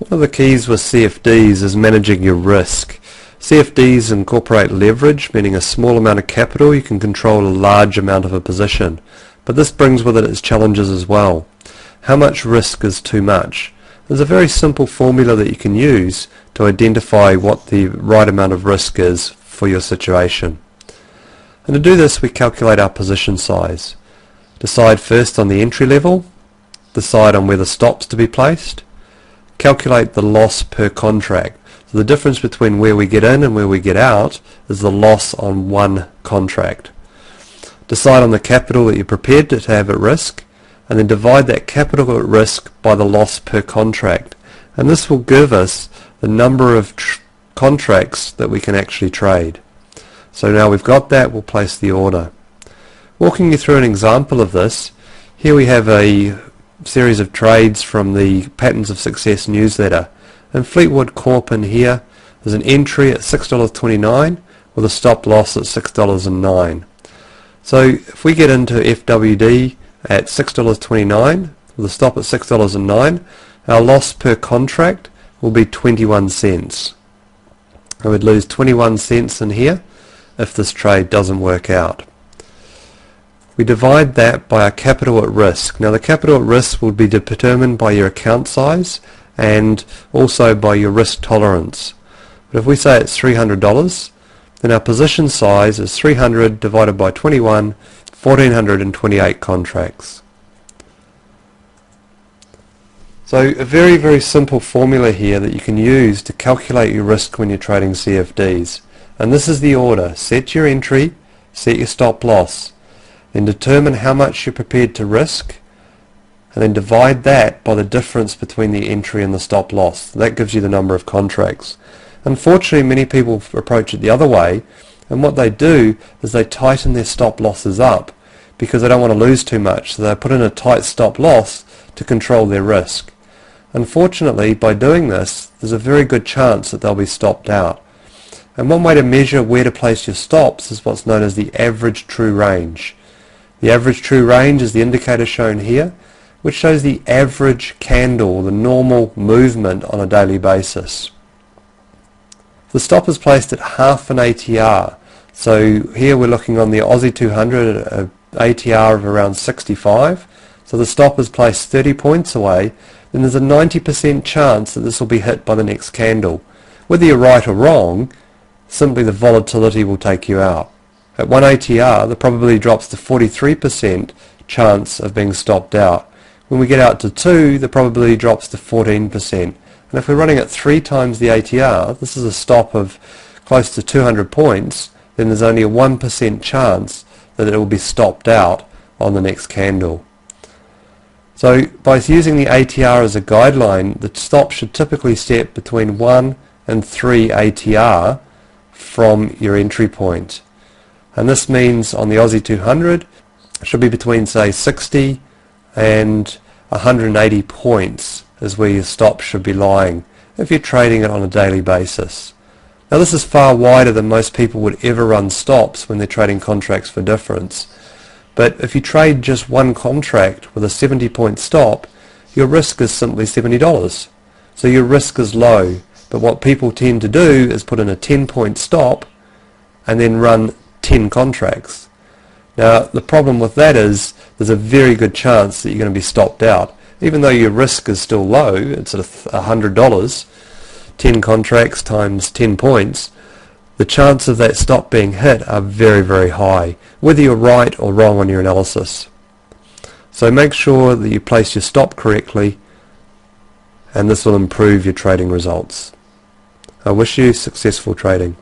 One of the keys with CFDs is managing your risk. CFDs incorporate leverage, meaning a small amount of capital you can control a large amount of a position. But this brings with it its challenges as well. How much risk is too much? There's a very simple formula that you can use to identify what the right amount of risk is for your situation. And to do this, we calculate our position size. Decide first on the entry level, decide on where the stops to be placed, calculate the loss per contract. So the difference between where we get in and where we get out is the loss on one contract. Decide on the capital that you're prepared to have at risk, and then divide that capital at risk by the loss per contract. And this will give us the number of contracts that we can actually trade. So now we've got that, we'll place the order. Walking you through an example of this, here we have a series of trades from the Patterns of Success newsletter. In Fleetwood Corp in here, there's an entry at $6.29 with a stop loss at $6.09. So if we get into FWD at $6.29 with a stop at $6.09, our loss per contract will be 21 cents. I would lose 21 cents in here if this trade doesn't work out. We divide that by our capital at risk. Now the capital at risk will be determined by your account size and also by your risk tolerance. But if we say it's $300, then our position size is 300 divided by 21, 1428 contracts. So a very, very simple formula here that you can use to calculate your risk when you're trading CFDs. And this is the order. Set your entry, set your stop loss. Then determine how much you're prepared to risk, and then divide that by the difference between the entry and the stop loss. That gives you the number of contracts. Unfortunately, many people approach it the other way, and what they do is they tighten their stop losses up because they don't want to lose too much, so they put in a tight stop loss to control their risk. Unfortunately, by doing this, there's a very good chance that they'll be stopped out. And one way to measure where to place your stops is what's known as the average true range. The average true range is the indicator shown here, which shows the average candle, the normal movement on a daily basis. The stop is placed at half an ATR. So here we're looking on the Aussie 200 at an ATR of around 65. So the stop is placed 30 points away. Then there's a 90% chance that this will be hit by the next candle. Whether you're right or wrong, simply the volatility will take you out. At 1 ATR, the probability drops to 43% chance of being stopped out. When we get out to 2, the probability drops to 14%. And if we're running at 3 times the ATR, this is a stop of close to 200 points, then there's only a 1% chance that it will be stopped out on the next candle. So by using the ATR as a guideline, the stop should typically set between 1 and 3 ATR from your entry point. And this means on the Aussie 200 it should be between say 60 and 180 points is where your stop should be lying if you're trading it on a daily basis. Now this is far wider than most people would ever run stops when they're trading contracts for difference. But if you trade just one contract with a 70-point stop, your risk is simply $70. So your risk is low. But what people tend to do is put in a 10-point stop and then run 10 contracts. Now the problem with that is there's a very good chance that you're going to be stopped out. Even though your risk is still low, it's at $100, 10 contracts times 10 points, the chance of that stop being hit are very, very high, whether you're right or wrong on your analysis. So make sure that you place your stop correctly, and this will improve your trading results. I wish you successful trading.